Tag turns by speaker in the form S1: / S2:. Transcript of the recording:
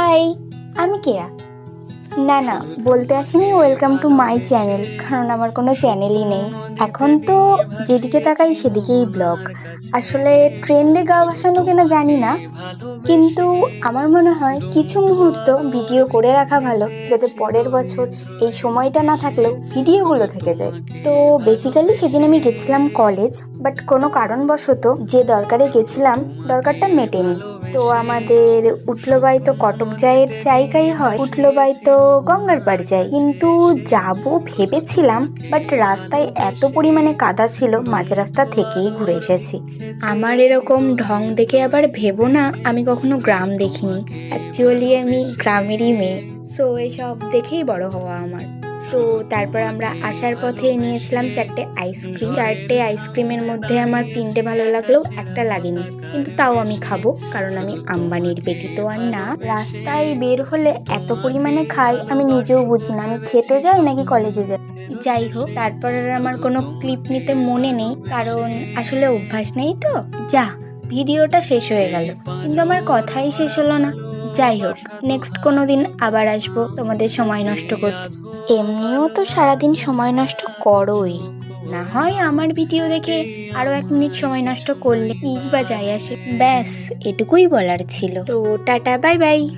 S1: High, আমি কেয়া। না না, বলতে আসিনি ওয়েলকাম টু মাই চ্যানেল, কারণ আমার কোনো চ্যানেলই নেই। এখন তো যেদিকে তাকাই সেদিকেই ব্লগ। আসলে ট্রেন্ডে গা ভাসানো কিনা জানি না, কিন্তু আমার মনে হয় কিছু মুহূর্ত ভিডিও করে রাখা ভালো, যাতে পরের বছর এই সময়টা না থাকলেও ভিডিওগুলো থেকে যায়। তো বেসিক্যালি সেদিন আমি গেছিলাম কলেজ, বাট কোনো কারণবশত যে দরকারে গেছিলাম দরকারটা মেটেনি। তো আমাদের উঠলোবাই তো কটক যাইয়ের জায়গায় হয়, উঠলোবাই তো গঙ্গার পাড় যায়, কিন্তু যাব ভেবেছিলাম, বাট রাস্তায় এত পরিমাণে কাদা ছিল মাঝ রাস্তা থেকেই ঘুরে এসেছি। আমার এরকম ঢং দেখে আবার ভেবো না আমি কখনো গ্রাম দেখিনি। অ্যাকচুয়ালি আমি গ্রামেরই মেয়ে, সো এসব দেখেই বড় হওয়া আমার। তো তারপর আমরা আসার পথে নিয়েছিলাম 4টে আইসক্রিম। 4টে আইসক্রিমের মধ্যে আমার 3টে ভালো লাগলেও একটা লাগেনি, কিন্তু তাও আমি খাবো, কারণ আমি আম্বানির বেটি তো আর না। রাস্তায় বের হলে এত পরিমাণে খাই আমি নিজেও বুঝি না আমি খেতে যাই নাকি কলেজে যাই। যাই হোক, তারপর আর আমার কোনো ক্লিপ নিতে মনে নেই, কারণ আসলে অভ্যাস নেই। তো যা, ভিডিওটা শেষ হয়ে গেল, কিন্তু আমার কথাই শেষ হলো না। যাই হোক, নেক্সট কোনো দিন আবার আসবো তোমাদের সময় নষ্ট করতে। এমনিও তো সারাদিন সময় নষ্ট করোই, না হয় আমার ভিডিও দেখে আরো 1 মিনিট সময় নষ্ট করলে কি বা যায় আসে। ব্যাস এটুকুই বলার ছিল। তো টাটা, বাই বাই।